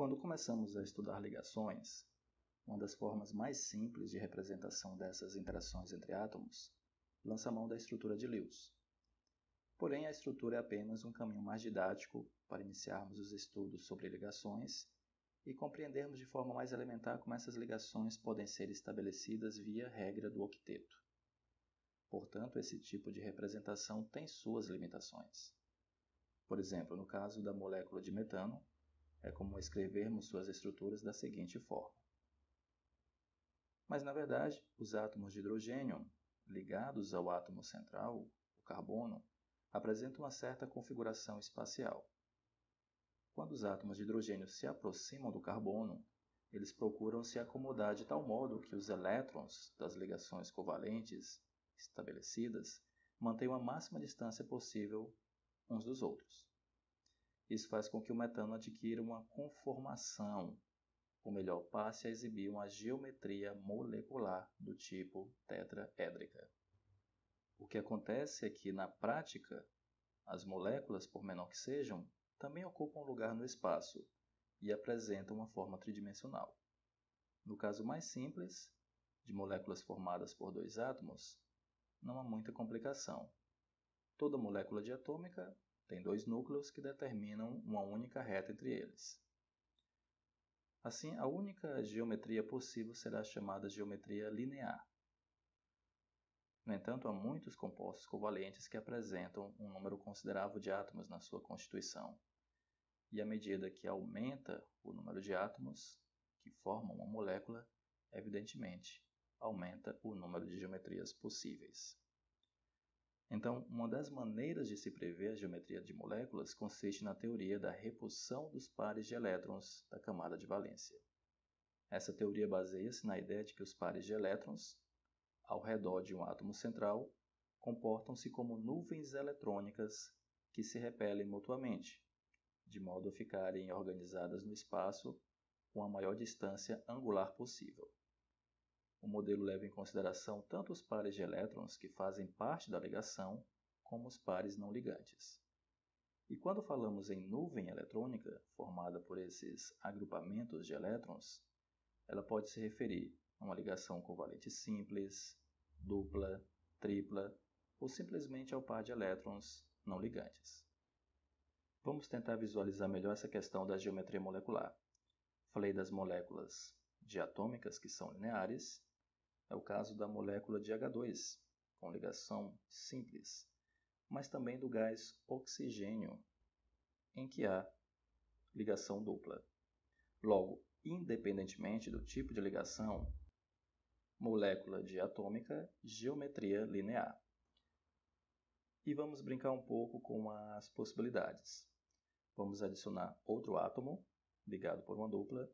Quando começamos a estudar ligações, uma das formas mais simples de representação dessas interações entre átomos lança mão da estrutura de Lewis. Porém, a estrutura é apenas um caminho mais didático para iniciarmos os estudos sobre ligações e compreendermos de forma mais elementar como essas ligações podem ser estabelecidas via regra do octeto. Portanto, esse tipo de representação tem suas limitações. Por exemplo, no caso da molécula de metano, é comum escrevermos suas estruturas da seguinte forma. Mas, na verdade, os átomos de hidrogênio, ligados ao átomo central, o carbono, apresentam uma certa configuração espacial. Quando os átomos de hidrogênio se aproximam do carbono, eles procuram se acomodar de tal modo que os elétrons das ligações covalentes estabelecidas mantenham a máxima distância possível uns dos outros. Isso faz com que o metano adquira uma conformação, ou melhor, passe a exibir uma geometria molecular do tipo tetraédrica. O que acontece é que, na prática, as moléculas, por menor que sejam, também ocupam lugar no espaço e apresentam uma forma tridimensional. No caso mais simples, de moléculas formadas por dois átomos, não há muita complicação. Toda molécula diatômica tem dois núcleos que determinam uma única reta entre eles. Assim, a única geometria possível será chamada geometria linear. No entanto, há muitos compostos covalentes que apresentam um número considerável de átomos na sua constituição. E à medida que aumenta o número de átomos que formam uma molécula, evidentemente, aumenta o número de geometrias possíveis. Então, uma das maneiras de se prever a geometria de moléculas consiste na teoria da repulsão dos pares de elétrons da camada de valência. Essa teoria baseia-se na ideia de que os pares de elétrons, ao redor de um átomo central, comportam-se como nuvens eletrônicas que se repelem mutuamente, de modo a ficarem organizadas no espaço com a maior distância angular possível. O modelo leva em consideração tanto os pares de elétrons que fazem parte da ligação, como os pares não ligantes. E quando falamos em nuvem eletrônica, formada por esses agrupamentos de elétrons, ela pode se referir a uma ligação covalente simples, dupla, tripla ou simplesmente ao par de elétrons não ligantes. Vamos tentar visualizar melhor essa questão da geometria molecular. Falei das moléculas diatômicas, que são lineares. É o caso da molécula de H2, com ligação simples, mas também do gás oxigênio, em que há ligação dupla. Logo, independentemente do tipo de ligação, molécula diatômica, geometria linear. E vamos brincar um pouco com as possibilidades. Vamos adicionar outro átomo, ligado por uma dupla,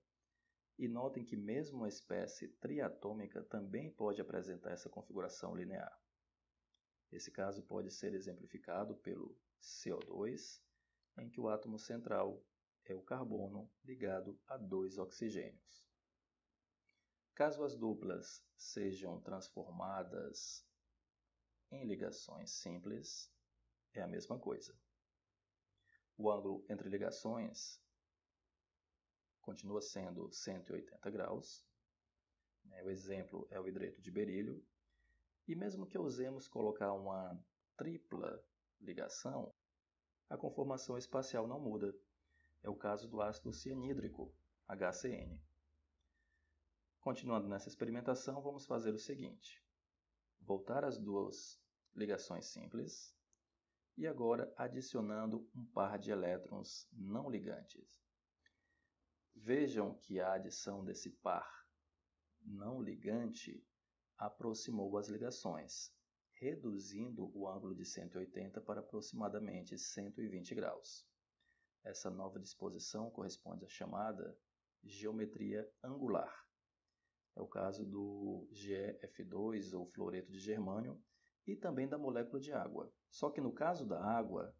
e notem que mesmo uma espécie triatômica também pode apresentar essa configuração linear. Esse caso pode ser exemplificado pelo CO2, em que o átomo central é o carbono ligado a dois oxigênios. Caso as duplas sejam transformadas em ligações simples, é a mesma coisa. O ângulo entre ligações continua sendo 180 graus. O exemplo é o hidreto de berílio. E mesmo que ousemos colocar uma tripla ligação, a conformação espacial não muda. É o caso do ácido cianídrico, HCN. Continuando nessa experimentação, vamos fazer o seguinte. Voltar às duas ligações simples e agora adicionando um par de elétrons não ligantes. Vejam que a adição desse par não ligante aproximou as ligações, reduzindo o ângulo de 180 para aproximadamente 120 graus. Essa nova disposição corresponde à chamada geometria angular. É o caso do GeF2 ou fluoreto de germânio e também da molécula de água. Só que no caso da água,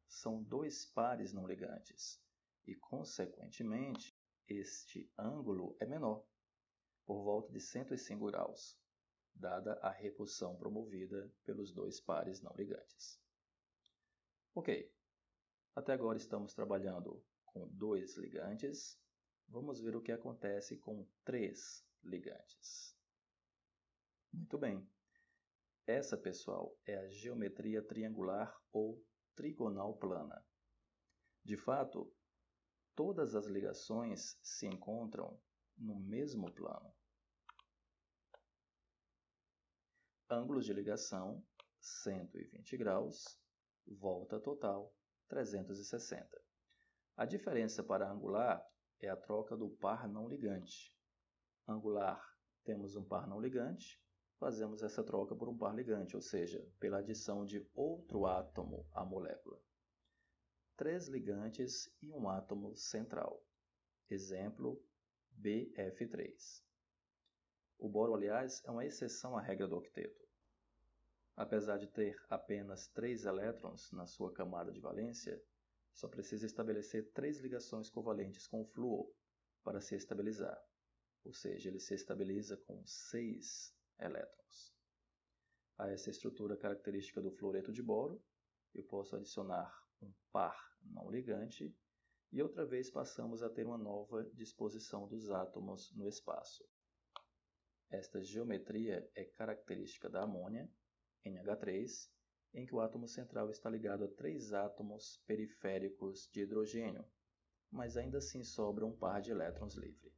são dois pares não ligantes e, consequentemente, este ângulo é menor, por volta de 105 graus, dada a repulsão promovida pelos dois pares não ligantes. Ok, até agora estamos trabalhando com dois ligantes vamos ver o que acontece com 3 ligantes. Muito bem. Essa, pessoal, é a geometria triangular ou trigonal plana. De fato, todas as ligações se encontram no mesmo plano. Ângulos de ligação, 120 graus, volta total, 360. A diferença para angular é a troca do par não ligante. Angular, temos um par não ligante, fazemos essa troca por um par ligante, ou seja, pela adição de outro átomo à molécula. 3 ligantes e um átomo central. Exemplo, BF3. O boro, aliás, é uma exceção à regra do octeto. Apesar de ter apenas 3 elétrons na sua camada de valência, só precisa estabelecer 3 ligações covalentes com o flúor para se estabilizar, ou seja, ele se estabiliza com 6 elétrons. A essa estrutura característica do fluoreto de boro, eu posso adicionar um par não ligante e outra vez passamos a ter uma nova disposição dos átomos no espaço. Esta geometria é característica da amônia, NH3, em que o átomo central está ligado a 3 átomos periféricos de hidrogênio, mas ainda assim sobra um par de elétrons livre.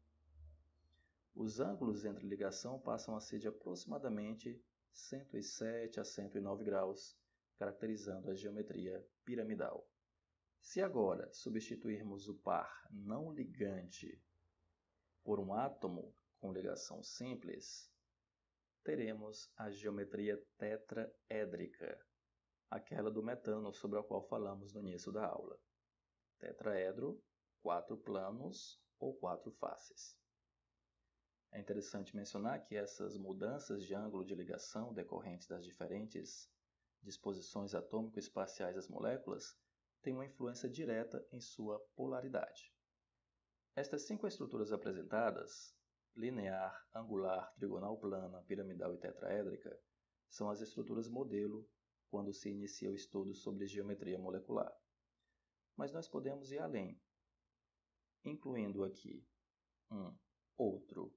Os ângulos entre ligação passam a ser de aproximadamente 107 a 109 graus, caracterizando a geometria piramidal. Se agora substituirmos o par não ligante por um átomo com ligação simples, teremos a geometria tetraédrica, aquela do metano sobre a qual falamos no início da aula. Tetraedro, 4 planos ou 4 faces. É interessante mencionar que essas mudanças de ângulo de ligação decorrentes das diferentes disposições atômico-espaciais das moléculas têm uma influência direta em sua polaridade. Estas 5 estruturas apresentadas, linear, angular, trigonal plana, piramidal e tetraédrica, são as estruturas modelo quando se inicia o estudo sobre geometria molecular. Mas nós podemos ir além, incluindo aqui um outro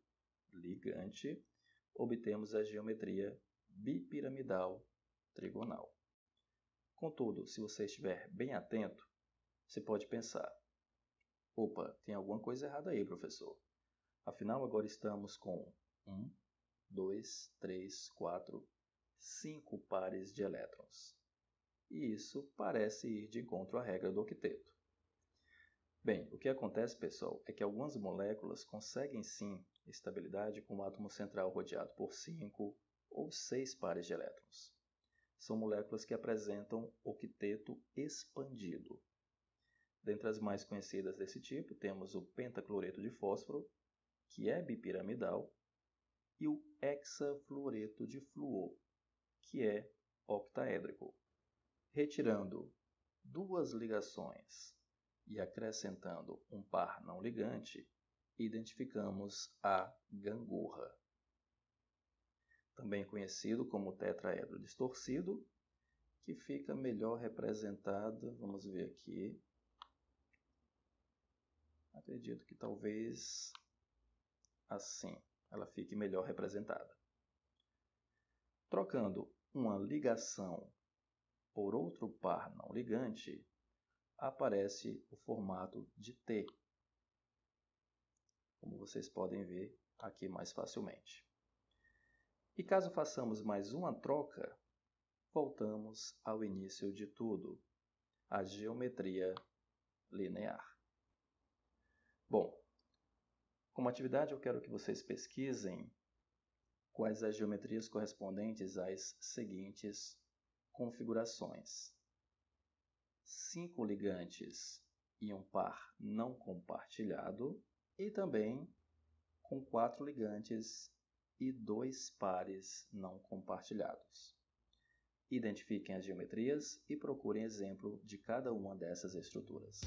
ligante, obtemos a geometria bipiramidal trigonal. Contudo, se você estiver bem atento, você pode pensar: opa, tem alguma coisa errada aí, professor. Afinal, agora estamos com 1, 2, 3, 4, 5 pares de elétrons. E isso parece ir de encontro à regra do octeto. Bem, o que acontece, pessoal, é que algumas moléculas conseguem sim estabilidade com o átomo central rodeado por 5 ou 6 pares de elétrons. São moléculas que apresentam octeto expandido. Dentre as mais conhecidas desse tipo, temos o pentacloreto de fósforo, que é bipiramidal, e o hexafluoreto de flúor, que é octaédrico. Retirando 2 ligações e acrescentando um par não ligante, identificamos a gangorra, também conhecido como tetraedro distorcido, que fica melhor representado, vamos ver aqui, acredito que talvez assim ela fique melhor representada. Trocando uma ligação por outro par não ligante, aparece o formato de T, como vocês podem ver aqui mais facilmente. E caso façamos mais uma troca, voltamos ao início de tudo, a geometria linear. Bom, como atividade eu quero que vocês pesquisem quais as geometrias correspondentes às seguintes configurações: 5 ligantes e um par não compartilhado, e também com 4 ligantes e 2 pares não compartilhados. Identifiquem as geometrias e procurem exemplo de cada uma dessas estruturas.